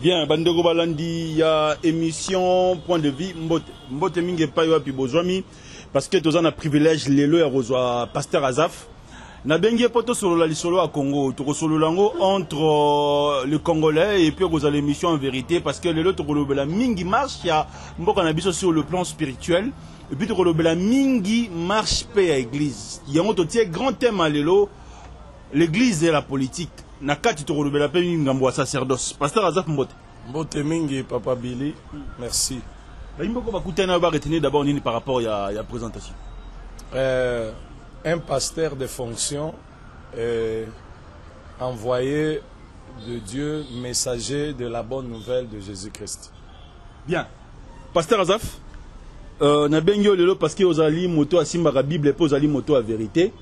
Bien, Bandego Balandi, il y a émission, point de vue, Mbote Minge Payo Pibozwami, parce que tous on a privilège, les lois à Pasteur Azaf. Na bengi poto solo la lisolo à Congo, to solo lango entre le Congolais et puis vous avez l'émission en vérité, parce que les lois to la mingi marche, il y a Mboka Nabiso sur le plan spirituel, et puis to la mingi marche paix à l'église. Il y a un grand thème à l'église et la politique. Nakati to la paix ngambo sacerdoce. Pasteur Azaf Mbote. Mbote mingi Papa Billy, merci. Mboko bakutana ba retenir d'abord nini par rapport à la présentation. Un pasteur de fonction envoyé de Dieu, messager de la bonne nouvelle de Jésus-Christ. Bien. Pasteur Azaf, na bengo lelo parce que ozali moto asimba la Bible et ozali moto à vérité.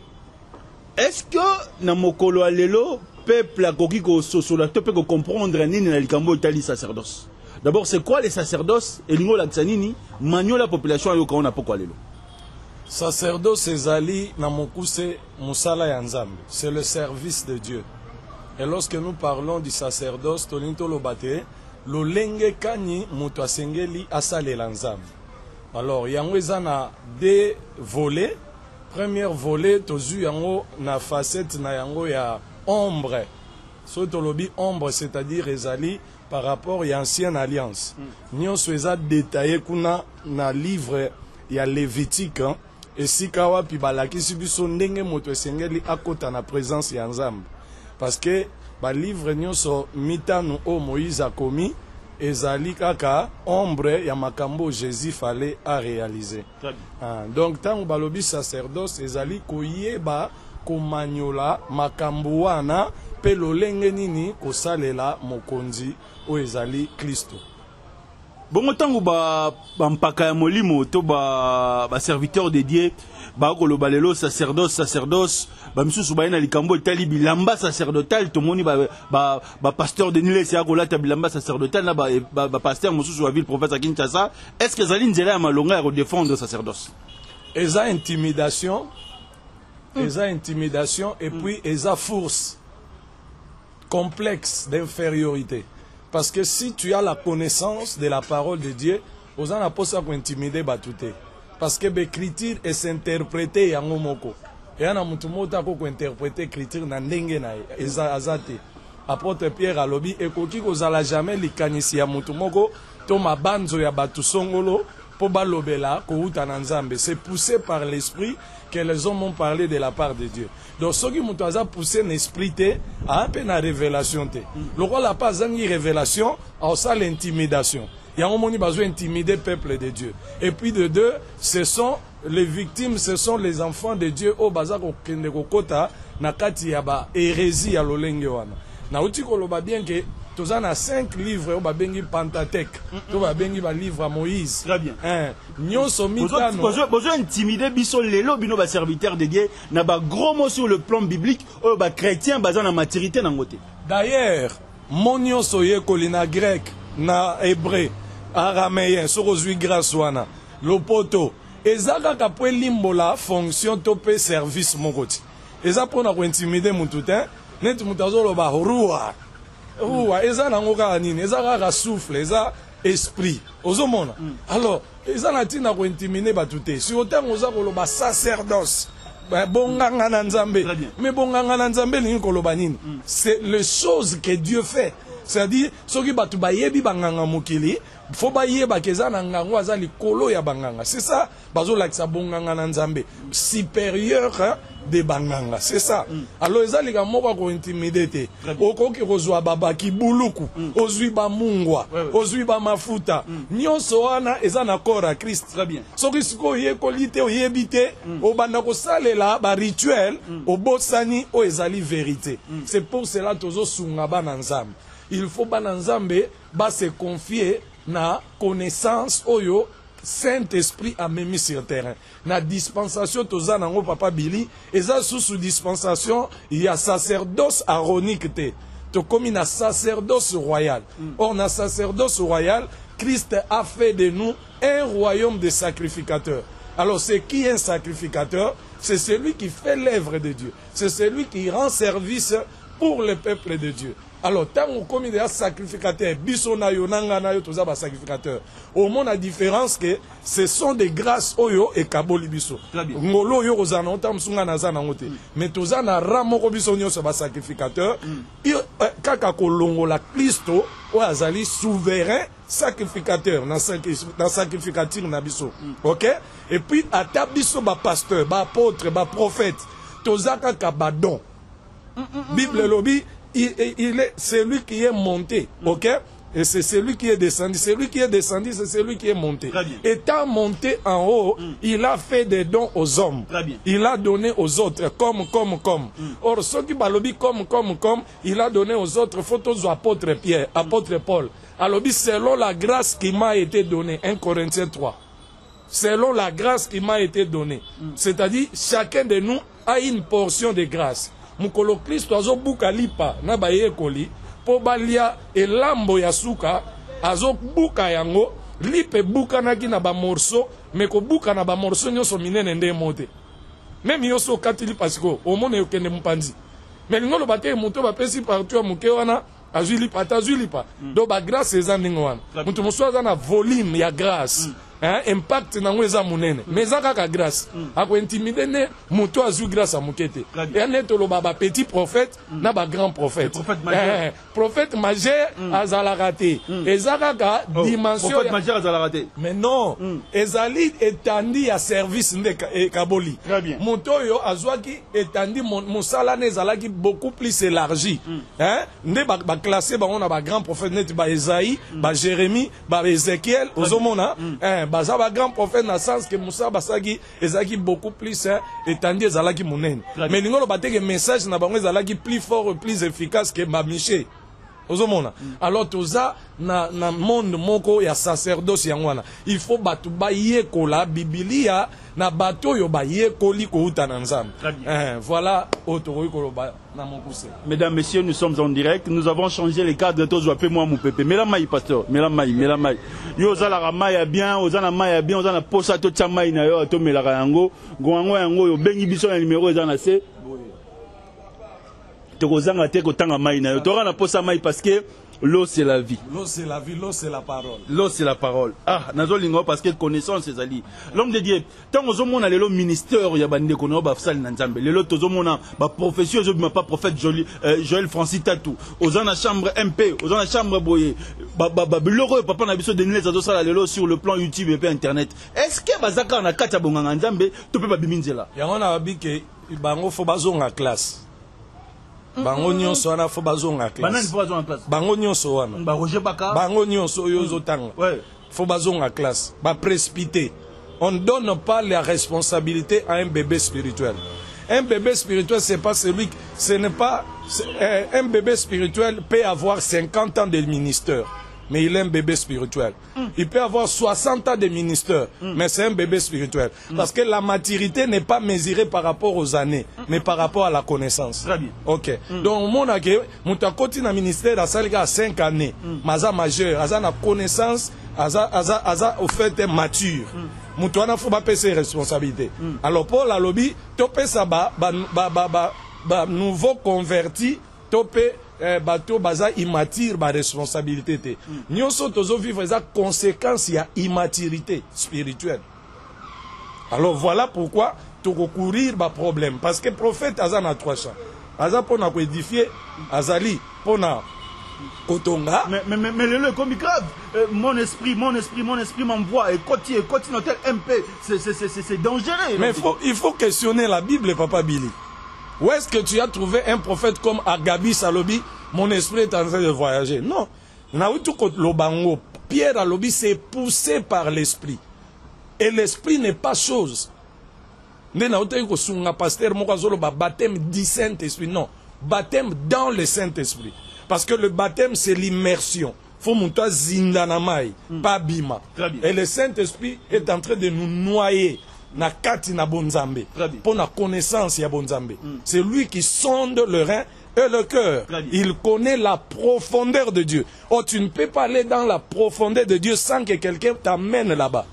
Est-ce que na mokolo lelo peuple a koki ko sosola to peut comprendre nini na likambo itali sacerdoce. D'abord c'est quoi les sacerdoces et lingo la tsanini manyo la population yo ko na poko lelo. Sacerdoce ezali na mokuse musala ya nzambe, c'est le service de Dieu. Et lorsque nous parlons du sacerdoce, tolinto lobate, lo lenge kani muto asengeli asalela nzambe. Alors yango eza na deux volets. Premier volet tozu yango na facette na yango ya ombre. So tolobi ombre, c'est-à-dire ezali par rapport à l'ancienne alliance. Nyonso eza détaillé kuna na livre ya Lévitique. Et si kawa pi balakisi biso ndenge moto esengeli akota na présence ya nzambe, parce que ba livre nyonso mitano o Moïse a commis ezali kaka ombre ya makambo Jésus fallait à réaliser. Donc tant balobi sacerdoce ezali koyeba komanyola makambo wana pe lolenge nini kosalela mokonzi o ezali Kristo. Bon tango ba mpaka ya molimo to ba serviteur dédié ba ko lobalelo sacerdoce ba misusu ba na likambo itali bilamba sacerdotal to moni ba pasteur de Nile sia ko lata bilamba sacerdotal na ba pasteur misusu wa ville prophète à Kinshasa. Est-ce que zali nzela ya malonga ya défendre sacerdoce? Eza intimidation et puis eza force complexe d'infériorité. Parce que si tu as la connaissance de la parole de Dieu, vous en avez pas ça pour intimider batouté. Parce que l'écriture est s'interpréter yango moko. Et on a mutumota ko interpréter l'écriture na ndenge na azate. Apôtre Pierre alobi ekoki ko zala jamais likanisi ya mutumoko to mabanzo ya batu songolo po balobela ko uta na nzambe. C'est poussé par l'esprit que les hommes ont parlé de la part de Dieu. Donc, ce qui m'a poussé l'esprit, a un peu de révélation. Le roi n'a pas une révélation, a ça l'intimidation. Il y a un moment où il besoin d'intimider le peuple de Dieu. Et puis de deux, ce sont les victimes, ce sont les enfants de Dieu au bazar au Kendekokota, na kati ya ba hérésie à l'olenge wana. Na uti koloba bien que tous en a 5 livres au babengi Pentateuque, tout babengi ba livre à Moïse. Très bien. Nyonso mitano. Besoin intimider biso lelo bino ba serviteur de Dieu na ba gros mot sur le plan biblique au ba chrétien bazan na maturité na ngote. D'ailleurs, mon nyonso yekoli na grec, na hébreu, araméen, sorozui grâce wana, lopoto, ezaka kapwe limbola fonction topé service mokoti. Eza pona ko intimider mututin, net mutazo lo ba roi. Ouah, eza nango kaka nini, eza kaka souffle, eza esprit. Ozomona. Alors, eza na tina ko intimider batute. Si autant oza koloba sacerdoce, bonganga na nzambe. Mais bonganga na nzambe lingi koloba nini? C'est les choses que Dieu fait. C'est-à-dire, ceux qui batu bayebi banganga mokili, faut bayeba keza na ngango aza likolo ya banganga. C'est ça, bazo lakisa bonganga na nzambe. Supérieur de banganga, c'est ça. Alors eza lika moko ko intimider. Okoki kozwa baba kibuluku, ozwi ba mungwa, ozwi ba mafuta. Nyonso wana eza na corps à Christ. Très bien. Soki siko yekolite oyebite, obanda ko salela ba rituel, obosani o ezali vérité. C'est pour cela tozo sunga ba na nzambe. Il faut bananzambe ba se confier na connaissance oyo Saint-Esprit a mis sur terrain. Na dispensation toza nango Papa Billy, eza sous dispensation il y a sacerdoce aronique te. To comme na sacerdoce royal. Or na sacerdoce royal, Christ a fait de nous un royaume de sacrificateurs. Alors c'est qui est un sacrificateur? C'est celui qui fait l'œuvre de Dieu. C'est celui qui rend service pour le peuple de Dieu. Alors, tant qu'on commet des sacrificateurs, bisona yo nanga na yo toza ba sacrificateur. Au monde la différence que ce sont des grâces oyo et kaboli biso. Ngolo yo ozana otam sunga na zana ngote. Mais toza na ramo ko biso nyo ba sacrificateur. Kaka ko longola Kristo o azali souverain sacrificateur na sacrificateur na biso. OK? Et puis ata biso ba pasteur, ba apôtre, ba prophète, toza kaka ba don. Bible lobby il est celui qui est monté, ok? Et c'est celui qui est descendu. Celui qui est descendu, c'est celui qui est monté. Étant monté en haut, il a fait des dons aux hommes. Il a donné aux autres, comme. Or, ceux qui balobi comme, il a donné aux autres, photos aux apôtres Pierre, apôtre Paul. Alors, selon la grâce qui m'a été donnée, 1 Corinthiens 3. Selon la grâce qui m'a été donnée. C'est-à-dire, chacun de nous a une portion de grâce. Mukolo Kristo azo buka lipa na baye koli po balia elambo ya suka azo buka yango lipe buka naki na ba morceau mais ko buka na ba morceau nyoso minene nde mote même yoso katili pasiko omone okende mpanzi mais ngolo bate muto ba pesi partout muke wana azuli pa do ba grâce ezandingo wana muto muswaza na volume ya grâce. Impact nango eza munene mais eza kaka grâce ako intimider ne muto azu grâce a mukete et netolo ba petit prophète na ba grand prophète prophète majeur azala raté eza kaka dimension prophète majeur azala raté mais non ezali étandi à service nde kaboli muto yo azwaki étandi musala ne ezalaki beaucoup plus élargi nde ba classer bango na ba grand prophète net ba Esaïe ba Jérémie ba Ézéchiel ozomona baza ba grand prophète na sens que Moussa basaki ezaki beaucoup plus étendu ezalaki munene mais lingolo bateke message na bango ezalaki plus fort plus efficace que ba Miché ozomona alors toza na monde moko ya sacerdoce yangwana il faut batu ba yekola Biblia na bato yo ba yekoli ko uta na nzambe voilà otoroyi koloba na mokuse. Mesdames, messieurs, nous sommes en direct. Nous avons changé les cadres. Tous appelez-moi mon pépé. Mélamai, pasteur. Mélamai. Yo zala ramaya bien, ozana maya bien, ozana posa to chamai na yo to melara yango. Goango yango yo bengi biso na numéro ezana se. Tokozanga te ko tanga mai na yo. To na posa mai parce que l'eau c'est la vie. L'eau c'est la vie, l'eau c'est la parole. L'eau c'est la parole. Ah, nazolingo parce que connaissance c'est ali. L'homme de Dieu, tant ozomona lelo ministère ya bande kono ba fsal na nzambe. Lelo tozomona ba profession je pas prophète Joël Francis Tatou. Ozana chambre MP, ozana chambre boye. Biloko papa na biso Denis azo sala lelo sur le plan YouTube et internet. Est-ce que bazaka na kata bonganga nzambe to pe ba biminzela? Yango na babike bango fo bazonga classe. Bango nyonso wana fo bazonga classe. Banani fo bazonga classe. Bango nyonso wana. Ba Roger Baka. Bango nyonso yozo tanga. Ouais. Fo bazonga classe. Ba précipité. On ne donne pas la responsabilité à un bébé spirituel. Un bébé spirituel c'est pas celui ce n'est pas un bébé spirituel peut avoir 50 ans de ministère. Mais il est un bébé spirituel. Il peut avoir 60 ans de ministère, mais c'est un bébé spirituel. Parce que la maturité n'est pas mesurée par rapport aux années, mais par rapport à la connaissance. Très bien. Ok. Donc, mon aké, mutakoti na ministère, à 5 années, maza majeur, aza na connaissance, aza au fait mature. Mutuana faut pas payer ses responsabilités. Alors, pour la lobby, topé ça ba nouveau converti, topé bateau baza immature ba responsabilité te nyonso tozo vivre za conséquence ya immaturité spirituelle. Alors voilà pourquoi tu recourir ba problème parce que prophète aza na 3 champs aza pona ko édifier azali pona kotonga mais le comme grave mon esprit m'envoie et continue notre MP c'est dangereux. Mais il faut questionner la Bible papa Billy. Où est-ce que tu as trouvé un prophète comme Agabi Salobi? Mon esprit est en train de voyager. Non. Pierre Alobi s'est poussé par l'esprit. Et l'esprit n'est pas chose. Baptême du Saint-Esprit. Non. Baptême dans le Saint-Esprit. Parce que le baptême, c'est l'immersion. Faut monter zindanamai, pas bima. Et le Saint-Esprit est en train de nous noyer. Na kati na bonzambe pour la connaissance ya bonzambe. C'est lui qui sonde le rein et le cœur. Il connaît la profondeur de Dieu. Oh, tu ne peux pas aller dans la profondeur de Dieu sans que quelqu'un t'amène là-bas.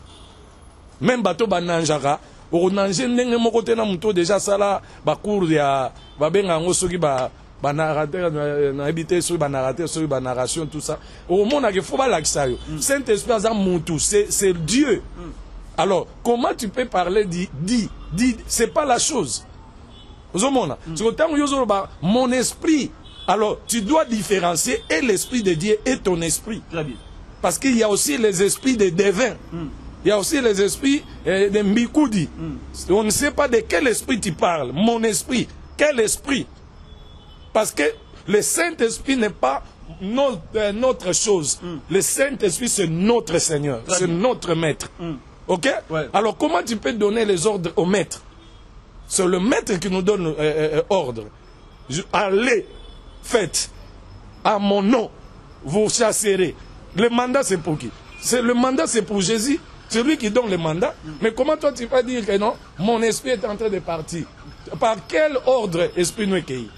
Même bateau bananjara, au nanje ndenge moko te na muto déjà sala ba cours ya ba benga ngo soki ba narrateur na habité sur narrateur sur narration tout ça au monde il faut pas l'accès Saint-Esprit a mutu c'est Dieu. Alors comment tu peux parler dit c'est pas la chose. Mon esprit, alors tu dois différencier et l'esprit de Dieu et ton esprit. Très bien. Parce qu'il y a aussi les esprits de devins. Il y a aussi les esprits de Mbikoudi. On ne sait pas de quel esprit tu parles. Mon esprit. Quel esprit? Parce que le Saint-Esprit n'est pas notre chose. Le Saint-Esprit, c'est notre Seigneur. C'est notre maître. Ok? Ouais. Alors comment tu peux donner les ordres au maître? C'est le maître qui nous donne ordre. Allez, faites. À mon nom, vous chasserez. Le mandat, c'est pour qui? Le mandat, c'est pour Jésus. C'est lui qui donne le mandat. Mais comment toi, tu vas dire que non? Mon esprit est en train de partir. Par quel ordre esprit nous accueille?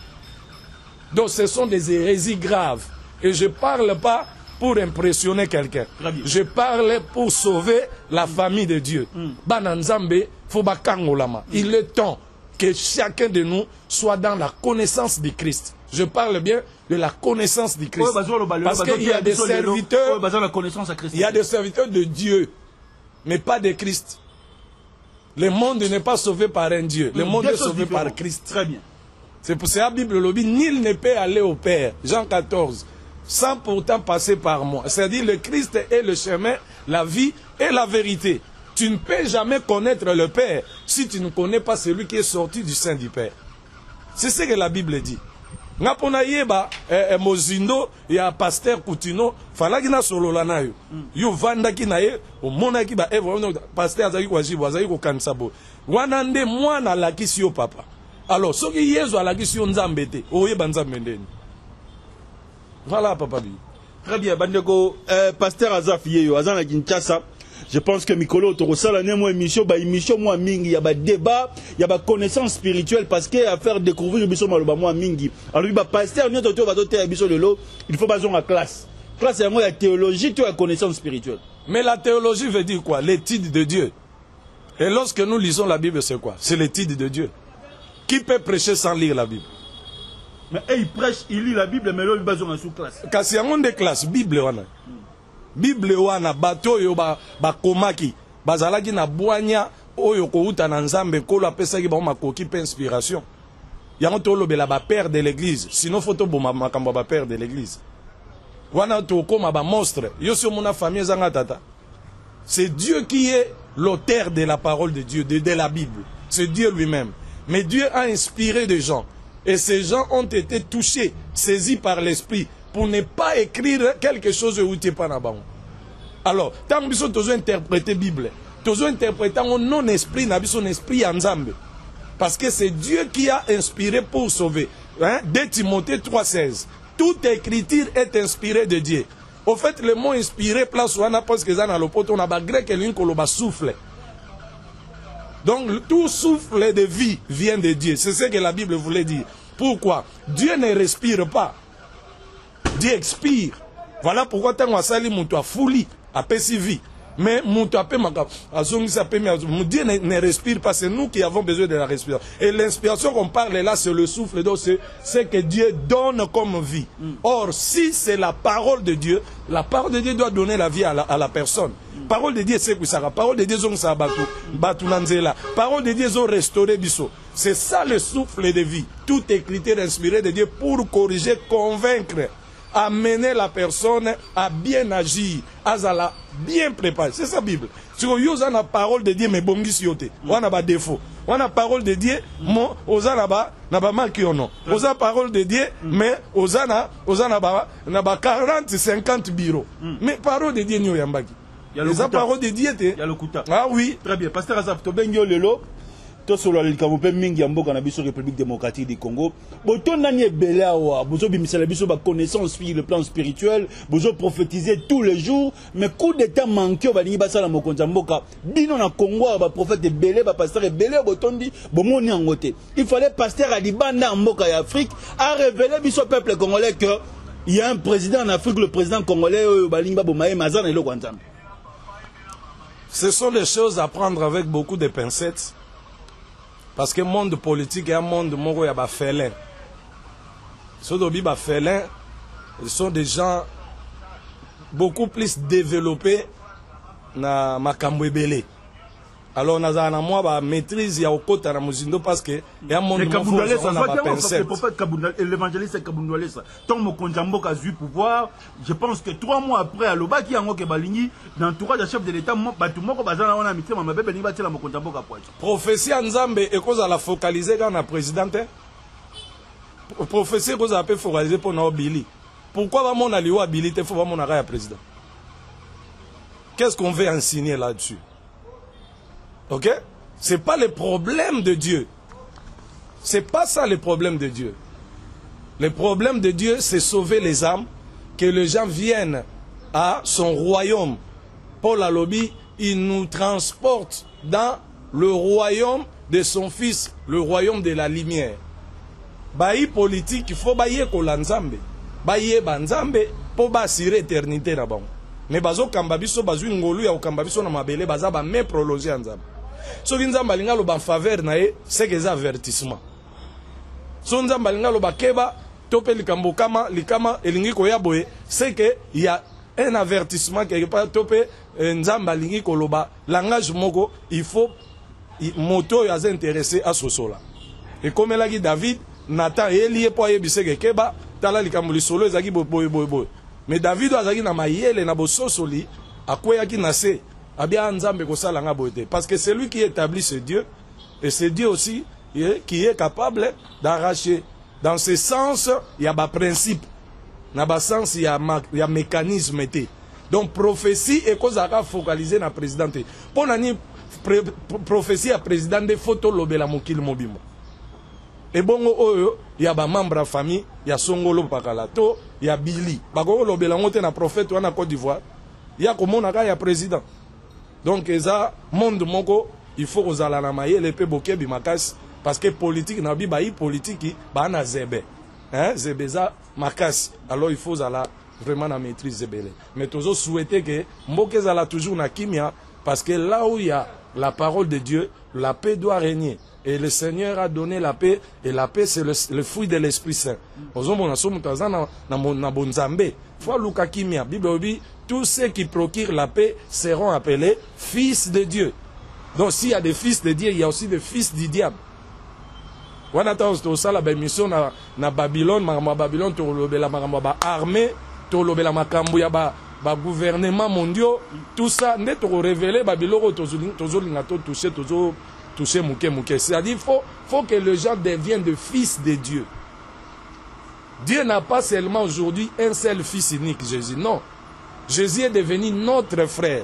Donc, ce sont des hérésies graves. Et je ne parle pas pour impressionner quelqu'un. Je parle pour sauver la famille de Dieu. Bananzambe, Fobakangolama. Il est temps que chacun de nous soit dans la connaissance du Christ. Je parle bien de la connaissance du Christ. Parce qu'il y a des serviteurs, il y a des serviteurs de Dieu, mais pas de Christ. Le monde n'est pas sauvé par un Dieu. Le monde est sauvé par Christ. Très bien. C'est pour ça que la Bible le dit, nul ne peut aller au Père. Jean 14. Sans pourtant passer par moi. C'est-à-dire le Christ est le chemin, la vie et la vérité. Tu ne peux jamais connaître le Père si tu ne connais pas celui qui est sorti du sein du Père. C'est ce que la Bible dit. Ngapona yeba mozindo ya pasteur Coutinho falaki na solola nayo. Yo vandaki na ye omonaki ba pasteur azaki kwa jibo azaki ko kanisa bo. Wana nde mwana lakisi yo papa. Alors soki Yesu alakisi yo nzambe te oyeba nzambe ndeni. Voilà papa bi. Très bien bandeko pasteur Azaf yeyo azana Kinshasa. Je pense que Mikolo Torosala n'est moi émission moi mingi, il y a des débats, il y a des connaissances spirituelles parce que à faire découvrir émission moi mingi. Alors il va pasteur nous va doter émission de l'eau, il faut pas la classe. Classe c'est moi la théologie, tu as connaissance spirituelle. Mais la théologie veut dire quoi? L'étude de Dieu. Et lorsque nous lisons la Bible, c'est quoi? C'est l'étude de Dieu. Qui peut prêcher sans lire la Bible? Mais il prêche, il lit la Bible mais là il base en sous classe. Quand c'est un de classe Bible wana. Bible wana bato yo ba komaki bazalaki na bwanya oyo ko uta na nzambe kolo apesaki ba makoki pe inspiration yango to lobela ba père de l'église sinon photo boma makambo ba père de l'église wana to koma ba monstre yo sur mona famille zanga tata. C'est Dieu qui est l'auteur de la parole de Dieu de la Bible. C'est Dieu lui-même. Mais Dieu a inspiré des gens et ces gens ont été touchés, saisis par l'esprit pour ne pas écrire quelque chose où tu n'es pas là-bas. Alors, tant que tu dois interpréter la Bible, tu dois interpréter mon non-esprit, son esprit en Zambé. Parce que c'est Dieu qui a inspiré pour sauver. Hein? 2 Timothée 3,16. Toute écriture est inspirée de Dieu. Au fait, le mot inspiré, place où on a parce que dans le pot, on a grec et l'un souffle. Donc, tout souffle de vie vient de Dieu. C'est ce que la Bible voulait dire. Pourquoi? Dieu ne respire pas. Dieu expire. Voilà pourquoi tant qu'on sali muto a fouli, a pessi vie. Mais muto a pe maka, a zongi sa pe Dieu ne respire pas. C'est nous qui avons besoin de la respiration. Et l'inspiration qu'on parle là, c'est le souffle. Donc c'est que Dieu donne comme vie. Or, si c'est la parole de Dieu, la parole de Dieu doit donner la vie à la personne. Parole de Dieu, c'est quoi ça? Parole de Dieu, c'est batu nanzela. Parole de Dieu, c'est restaurer biso. C'est ça le souffle de vie. Tout écriture inspirée de Dieu pour corriger, convaincre, amener la personne à bien agir, à la bien préparer. C'est ça la Bible. Si on a la parole de Dieu, mais bon, on a des défauts. On a la parole de Dieu, mais on a pas mal qui on a. On a la parole de Dieu, mais on a 40, 50 bureaux. Mais parole de Dieu, nous avons. Il y a le parole de Dieu. Il y a le Kouta. Ah oui. Très bien. Pasteur Azaf, tu as lelo. To solo le kamope mingi amboka na biso République démocratique du Congo. Boto nani belea wa, bozo bimisala biso ba connaissance sur le plan spirituel, bozo prophétiser tous les jours, mais coup d'état manqué ba lingi basala mokonza mboka. Bino na Congo ba prophète belé ba pasteur belé botondi bomoni ngote. Il fallait pasteur à libanda mboka ya Afrique a révéler biso peuple congolais que il y a un président en Afrique, le président congolais ba lingi ba bomaye mazana le kwanzam. Ce sont des choses à prendre avec beaucoup de pincettes. Parce que le monde politique est un monde où il y a des félins. Sodobi ba félin, ils sont des gens beaucoup plus développés na makambo ebele. Alors nous avons moi ba maîtrise ya okota na muzindo parce que ya monde l'évangéliste Kabundwalesa tant mo konjambo ka zui pouvoir, je pense que 3 mois après aloba ki yango ke balingi dans l'entourage du chef de l'état batu moko bazana wana mitema mabebe ni batela mo konjambo ka poids. Prophétie ya Nzambe ekoza la focaliser quand na présidente. Prophétie ekoza pe focaliser pour na obili. Pourquoi va mon aliwa habilité faut va mon arrêt à président? Qu'est-ce qu'on veut enseigner là-dessus? Ok? C'est pas le problème de Dieu. C'est pas ça le problème de Dieu. Le problème de Dieu, c'est sauver les âmes, que les gens viennent à son royaume. Paul Alobi, il nous transporte dans le royaume de son fils, le royaume de la lumière. Baï politique, il faut baïe kolanzambe. Baïe banzambe pour bassurer l'éternité là-bas. Mais bazo kambabiso bazu ngolu ya kambabiso na mabele baza ba me prolonger nzambe. So nzambe alinga lo ba faveur na ye, c'est que ça avertissement. So nzambe alinga lo ba keba tope likambo kama likama elingi ko ya boye, c'est que il y a un avertissement quelque part tope nzambe alingi ko loba langage moko, il faut moto ya intéressé à sosola. Et comme l'a dit David, Nathan elié po yebise ke keba tala likambo lisolo ezaki boy. Mais David azaki na mayele na bososoli akweyaki na se abia nzambe kosala nga bote parce que c'est lui qui établit ce Dieu et c'est Dieu aussi qui est capable d'arracher. Dans ce sens, il y a ba principe. Na ba sens il y a mécanisme été. Donc prophétie est kozaka focaliser na présidente. Pour nani prophétie à président de photo lobela mokili mobimo. Et bon, il y a des membres de la famille, il y a Songolo Pakalato, il y a Billy. Bako lobela ngote na prophète en Côte d'Ivoire. Il y a comme on a un président. Donc ça monde moko, il faut aux alana maye les pe boké bimakas parce que politique na bi baï politique ba na zebe. Hein, zebeza makas. Alors il faut ala vraiment la maîtrise zebele. Mais toujours souhaiter que mboké zala toujours na kimia parce que là où il y a la parole de Dieu, la paix doit régner. Et le Seigneur a donné la paix. Et la paix, c'est le fruit de l'Esprit Saint. Tous ceux qui procurent la paix seront appelés fils de Dieu. Donc s'il y a des fils de Dieu, il y a aussi des fils du diable. On attend la mission na Babylone, Babylone, armée, gouvernement mondial, tout ça, n'est révélé, Babylone, toucher mouké. C'est-à-dire faut que les gens deviennent des fils de Dieu. Dieu n'a pas seulement aujourd'hui un seul fils unique, Jésus. Non. Jésus est devenu notre frère.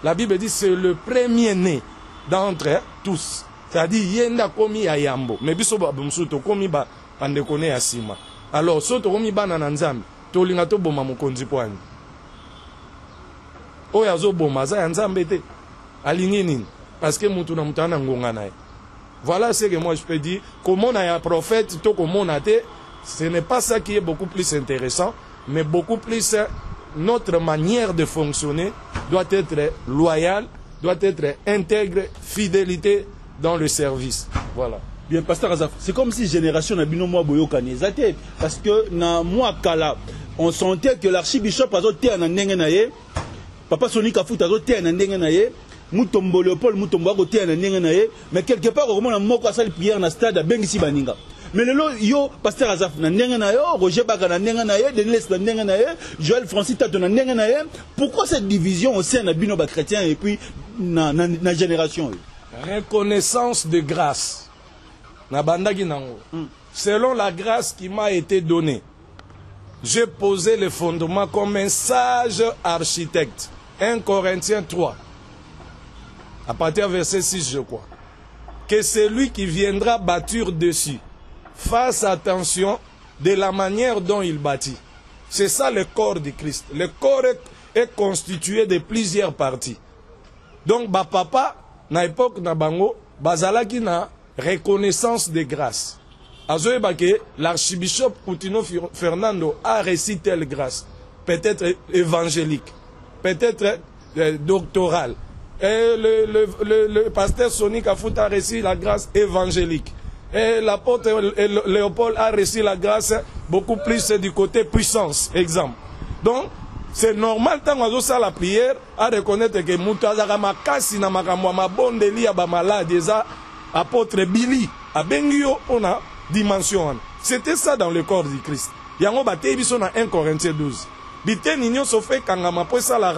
La Bible dit c'est le premier-né d'entre tous. C'est-à-dire yenda komi ayambo. Mais biso bamsuto komi ba pandekone asima. Alors soto komi bana na nzambe. Tolinga to boma mokonzi poani. Oya zo boma za nzambe te. Alingi nini? Parce que mutuna mutana ngonga nae. Voilà ce que moi je peux dire. Comment on a un prophète, tout comme on a été, ce n'est pas ça qui est beaucoup plus intéressant, mais beaucoup plus notre manière de fonctionner doit être loyale, doit être intègre, fidélité dans le service. Voilà. Bien, Pasteur Azaf, c'est comme si génération n'a bino moi boyo kanezate parce que na moi kala on sentait que l'archibishop azoté en ndenge naye, papa Sonika Fout azoté en ndenge naye. Mutombo Léopold Mutombo côté na ndenge na ye mais quelque part au moment moko asali prière na stade bengisi baninga mais lelo yo Pasteur Azaf na ndenge na yo Roger Baka na ndenge na ye Denis na ndenge na ye Joël Francis Tato na ndenge na ye pourquoi cette division au sein de bino ba chrétien et puis na génération reconnaissance de grâce na bandaki nango selon la grâce qui m'a été donnée j'ai posé le fondement comme un sage architecte 1 Corinthiens 3 à partir du verset 6, je crois, que celui qui viendra bâtir dessus fasse attention de la manière dont il bâtit. C'est ça le corps de Christ. Le corps est constitué de plusieurs parties. Donc, papa, na époque na bango, bazalaki na reconnaissance de grâce. Azoebake, l'archibishop Coutinho Fernando a reçu telle grâce, peut-être évangélique, peut-être doctorale. Et le pasteur Sonika Fout a reçu la grâce évangélique. Et l'apôtre Léopold a reçu la grâce beaucoup plus du côté puissance, exemple. Donc, c'est normal, tant qu'on a la prière, à reconnaître que Moutaza Makasi na makamwa mabondeli ya ba malade, apôtre Billy, à Bengio, on a dimension. C'était ça dans le corps du Christ. Yango bate biso na 1 Corinthiens 12. Bite nignon so fait kangama po ça la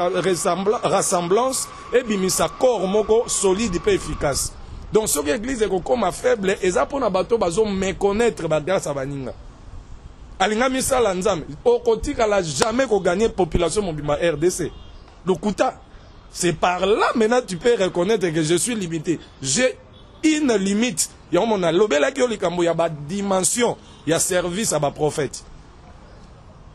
ressemblance et bimisa corps moko solide et efficace. Donc ce que l'église est comme faible et ça pour na bato bazo méconnaître ba grâce à baninga. Alinga misala nzambe okotika la jamais ko gagner population mobima RDC. Lokuta. C'est par là maintenant tu peux reconnaître que je suis limité. J'ai une limite. Ya mona lobela ki olikambo ya ba dimension ya service à ba prophète.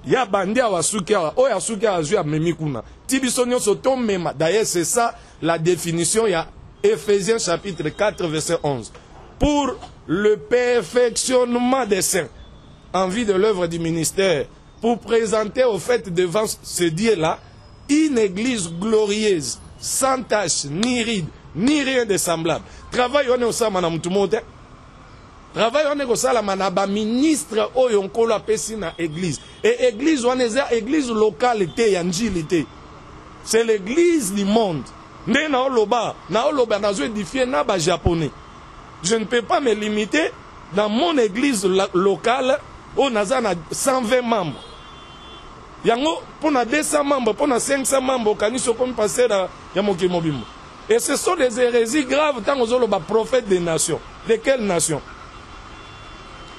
Ya bandi a wasuki a o ya suki a zu ya memikuna. Tibisonyo soto mema. D'ailleurs c'est ça la définition ya Éphésiens chapitre 4 verset 11. Pour le perfectionnement des saints en vue de l'œuvre du ministère, pour présenter au fait devant ce Dieu-là une église glorieuse, sans tache, ni ride, ni rien de semblable. Travail on est au sama mutu mote. Travail on est au salama na ba ministre oyonkolo apesi na église. Et église on est église locale té yanjilité. C'est l'église du monde. Né na oloba na zo édifier na ba japonais. Je ne peux pas me limiter dans mon église locale où naza na 120 membres. Yango pour na 200 membres, pour na 500 membres kaniso comme passer ya mokili mobimbo. Et ce sont des hérésies graves tant aux oloba prophètes des nations. De quelle nation?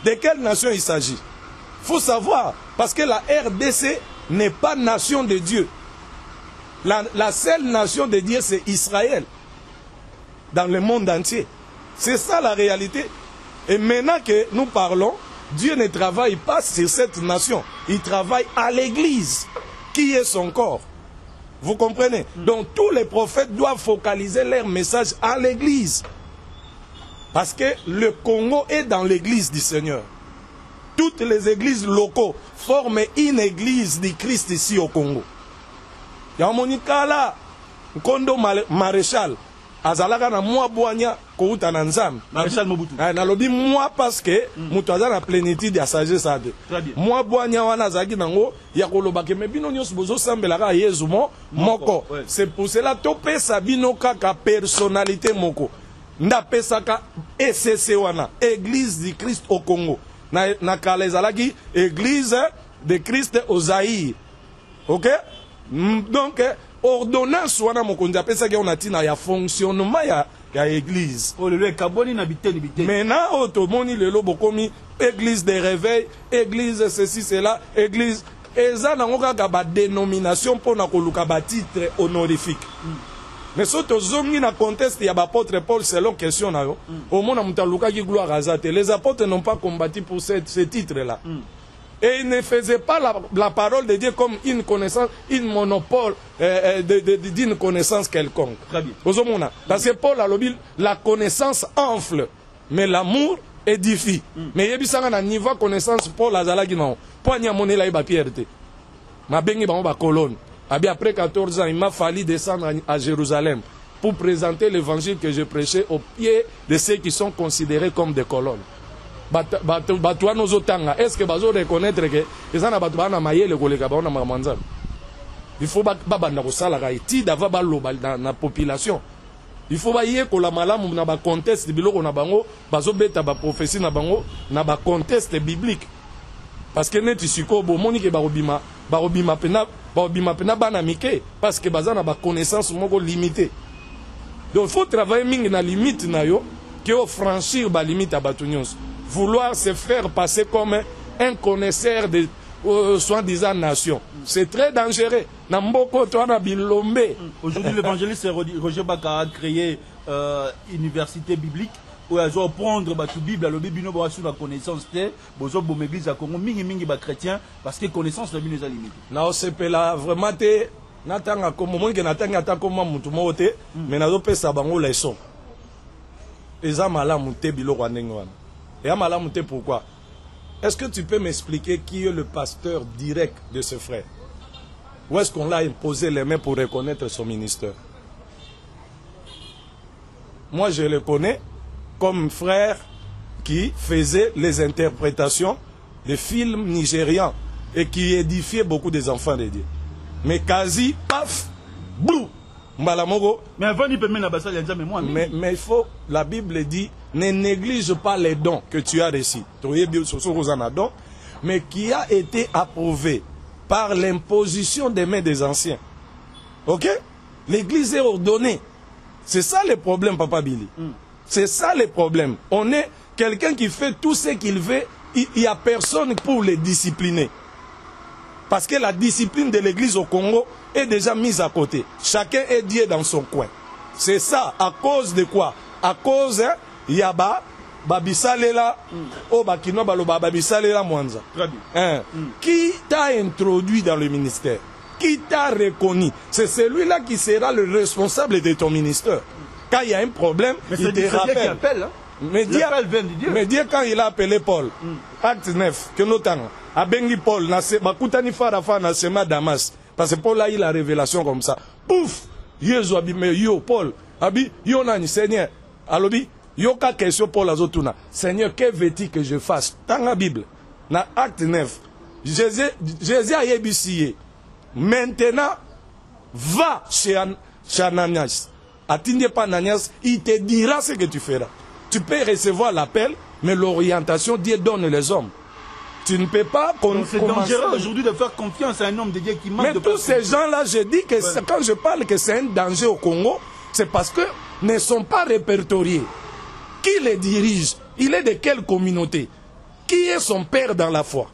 De quelle nation il s'agit? Faut savoir parce que la RDC n'est pas nation de Dieu. La seule nation de Dieu, c'est Israël. Dans le monde entier. C'est ça la réalité. Et maintenant que nous parlons, Dieu ne travaille pas sur cette nation. Il travaille à l'église, qui est son corps. Vous comprenez? Donc tous les prophètes doivent focaliser leur message à l'église. Parce que le Congo est dans l'église du Seigneur. Toutes les églises locaux forment une église du Christ ici au Congo. Yamonikala, Kondo Maréchal, Azalaka na mwa boanya kouta na nzambe. Maréchal Mobutu. Na lobi moi parce que mutaza na plénitude ya sagesse ade. Moi boanya wana zaki nango ya kolobake me bino nyos bozo sambelaka Yesu moko. C'est pour cela to pesa bino kaka personnalité moko. Nda pesaka ECC wana, Église du Christ au Congo. Na kala ezalaki Église de Christ au Zaïre. OK? Donc ordonnance wana mokonzi apesaki on atina ya fonctionnement ya église. Oh le kaboni na biteni biteni. Maintenant otomoni lelo bokomi église de réveil, église ceci cela, église eza nango kaka ba dénomination pona koluka ba titre honorifique. Mais soto zongi na contexte ya ba apôtre Paul selon question na yo, au mona mutaluka ki gloire azate. Les apôtres n'ont pas combattu pour ce titre là. Et il ne faisait pas la parole de Dieu comme une connaissance, une monopole d'une connaissance quelconque. Parce que Paul a dit la connaissance enfle, mais l'amour édifie. Mais il y a un niveau de connaissance, Paul a dit non. Pour n'y amener la pierre. Ma bengi ba colonne. Après 14 ans, il m'a fallu descendre à Jérusalem pour présenter l'évangile que je prêchais au pied de ceux qui sont considérés comme des colonnes. Est-ce que bazo reconnaître que les gens na mayele koleka ba na mamanza? Il faut banda ko sala ka étude avant ba loba dans la population. Il faut ba yé ko la malamu na ba contexte biloko na bango bazo beta ba prophétie na bango na ba contexte biblique. Parce que net isiko bo moni ke ba robima pena bana mike parce que baza na ba connaissance moko limitée. Donc il faut travailler mingi na limite na yo que franchir ba limite à batunions. Vouloir se faire passer comme un connaisseur de soi-disant nation. C'est très dangereux. Aujourd'hui, l'évangéliste Roger Baka a créé une université biblique où ils vont prendre la Bible, le Bible sur la connaissance, ils ont l'église à Congo, mingi chrétien, parce que connaissance la Bible est limitée. Non, c'est là vraiment natanga comme moi qui natanga ta comme mutu mote, mais nazo pesa bango leçon. Eza malamu te biloko ndengwana. Et à Malamouté, pourquoi? Est-ce que tu peux m'expliquer qui est le pasteur direct de ce frère? Où est-ce qu'on l'a imposé les mains pour reconnaître son ministère? Moi, je le connais comme frère qui faisait les interprétations des films nigérians et qui édifiait beaucoup des enfants de Dieu. Mais quasi, paf, blou, mbalamogo. Mais avant, il peut mettre la basse, moi. Mais il faut, la Bible dit, ne néglige pas les dons que tu as reçus. Mais qui a été approuvé par l'imposition des mains des anciens. Ok? L'église est ordonnée. C'est ça le problème, Papa Billy. C'est ça le problème. On est quelqu'un qui fait tout ce qu'il veut. Il n'y a personne pour les discipliner. Parce que la discipline de l'église au Congo est déjà mise à côté. Chacun est Dieu dans son coin. C'est ça. À cause de quoi? À cause, il y a Babisalela, Bakino Baloba Babisalela Mwanza. Qui t'a introduit dans le ministère? Qui t'a reconnu? C'est celui-là qui sera le responsable de ton ministère. Quand il y a un problème, il te rappelle. Appelle, hein? Mais Dieu, quand il a appelé Paul, acte 9, que nous avons, à Bengi Paul, Bakutani Farafa, Nasema Damas, parce que Paul a eu la révélation comme ça. Pouf! Yezo abi, mais yo, Paul, abi, yo nani, Seigneur, alobi, yo ka question Paul azotuna. Seigneur, que veux-tu que je fasse? Dans la Bible, dans acte 9, Jésus a yébissé. Maintenant, va chez Ananias. Attendez pas Ananias, il te dira ce que tu feras. Tu peux recevoir l'appel, mais l'orientation, Dieu donne les hommes. Tu ne peux pas... C'est dangereux aujourd'hui de faire confiance à un homme de Dieu qui manque mais de... tous ces gens-là, je dis que quand je parle que c'est un danger au Congo, c'est parce que ne sont pas répertoriés. Qui les dirige? Il est de quelle communauté? Qui est son père dans la foi?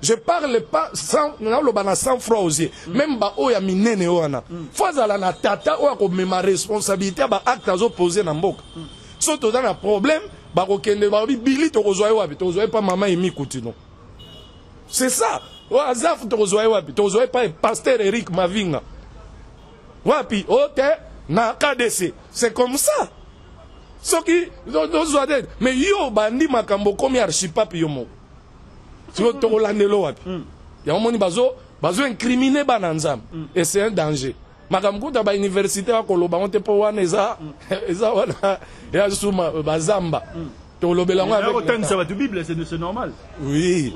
Je parle pas sans froid aux yeux. Même ba oya minene oana. Fazala na tata oya ko ma responsabilité ba acte azo poser na mboka. So to dans un problème, ba ko kende ba bili to ko zoya wapi, to zoya pas maman emi kutino. C'est ça. Wa azaf to ko zoya wapi, to zoya pas pasteur Eric Mavinga. Wapi ote na KDC. C'est comme ça. So qui do zoya mais yo bandi makambo komi archipapi yo mo. Tu veux te relandelo wapi? Il y a un moment bazo incriminer bananzam et c'est un danger. Makamkuta ba université wa koloba on te po wana eza wana ya suma bazamba. To lobela ngwa avec autant ça va tu Bible c'est normal. Oui.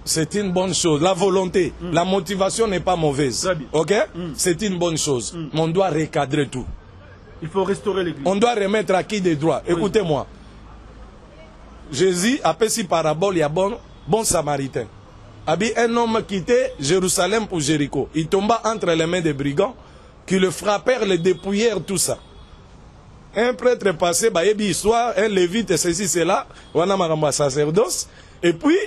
C'est une bonne chose. La volonté, la motivation n'est pas mauvaise. OK? C'est une bonne chose. Mais on doit recadrer tout. Il faut restaurer l'église. On doit remettre à qui des droits. Écoutez-moi. Jésus a fait si parabole, il y a bon samaritain. Un homme quittait Jérusalem pour Jéricho. Il tomba entre les mains des brigands qui le frappèrent, le dépouillèrent, tout ça. Un prêtre passé, soit un lévite, ceci, cela, un sacerdoce. Et puis,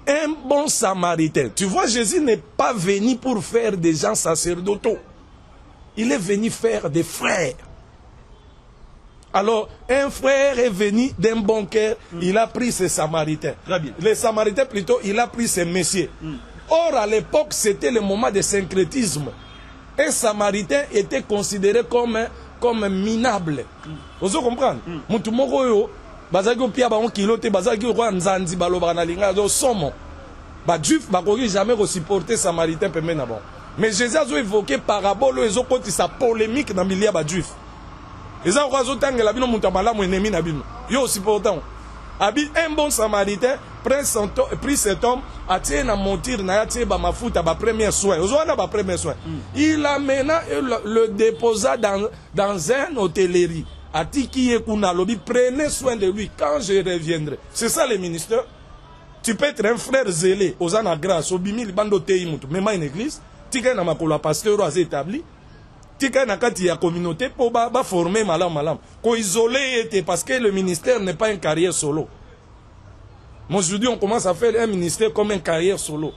un bon samaritain. Tu vois, Jésus n'est pas venu pour faire des gens sacerdotaux. Il est venu faire des frères. Alors, un frère est venu d'un bon cœur, il a pris ses samaritains. Les samaritains, plutôt, il a pris ses messieurs. Or, à l'époque, c'était le moment de syncrétisme. Un samaritain était considéré comme minable. Vous comprenez? Jamais supporter samaritain. Mais Jésus a évoqué parabole, ils ont sa polémique dans le milieu des juifs. Les gens un bon samaritain prit cet homme, a tiré na montir, na tiré ma fout à premier soin. Il amena le déposa dans un hôtellerie. A tiki ekuna lobi, prenez soin de lui quand je reviendrai. C'est ça les ministères. Tu peux être un frère zélé, aux ana grâce, au bimi bando teimutu, même une église, tu peux na makolo pasteur à établi. Tika na kati ya communauté pour former malam. Ko isoler parce que le ministère n'est pas une carrière solo. Moi aujourd'hui on commence à faire un ministère comme une carrière solo.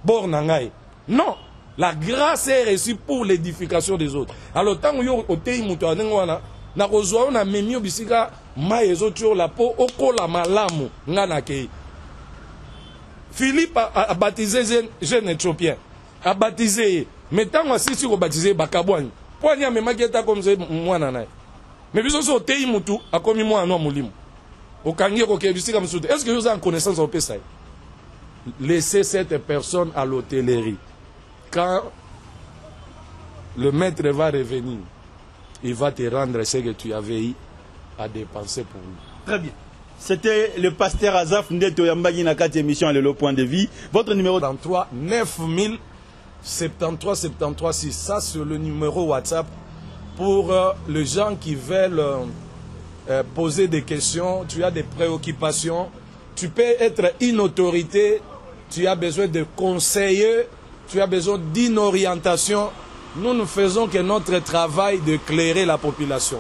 Bornangai. Non, la grâce est reçue pour l'édification des autres. Alors tant yo otei muto anengwana na kozwa na memio bisika maezo tio la po okola malamu ngana kei. Philippe a baptisé jeune éthiopien. A baptisé mais tant aussi sur baptisé bakabwani. Mais est-ce que vous avez connaissance au PSA? Laissez cette personne à l'hôtellerie. Quand le maître va revenir, il va te rendre ce que tu avais eu à dépenser pour lui. Très bien. C'était le pasteur Azaf Ndeto Yambagi na 4 émissions à le point de vie. Votre numéro 73 9000 73 73 6. Ça, c'est le numéro WhatsApp pour les gens qui veulent poser des questions. Tu as des préoccupations. Tu peux être une autorité. Tu as besoin de conseillers. Tu as besoin d'une orientation. Nous ne faisons que notre travail d'éclairer la population.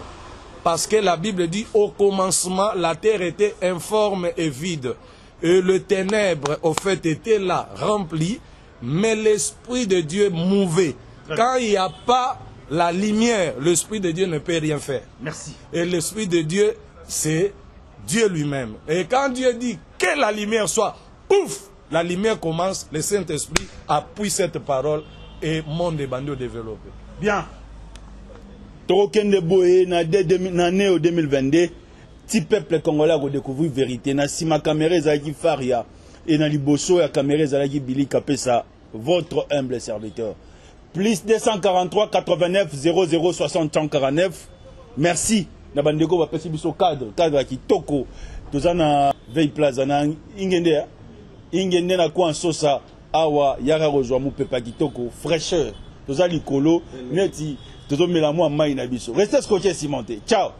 Parce que la Bible dit, au commencement, la terre était informe et vide. Et le ténèbre, au fait, était là, rempli. Mais l'Esprit de Dieu mouvait. Quand il n'y a pas la lumière, l'Esprit de Dieu ne peut rien faire. Merci. Et l'Esprit de Dieu, c'est Dieu lui-même. Et quand Dieu dit que la lumière soit, pouf, la lumière commence, le Saint-Esprit appuie cette parole et monde est bandeau développé. Bien. Torokende Boé, na 2022, petit peuple congolais a découvert la vérité. Na sima caméra Zaki Faria et na liboso ya caméra Zaki Billy Kapesa, votre humble serviteur. Plus 243 89 00 60 49. Merci. Na bandeko ba pesi biso cadre ki toko. Tozana Veille Plaza na ingende na kwa sosa awa yaka rozwa mu pepa kitoko fraîcheur. Toza likolo neti tozo mela moi mai na biso. Restez scotché cimenté. Ciao.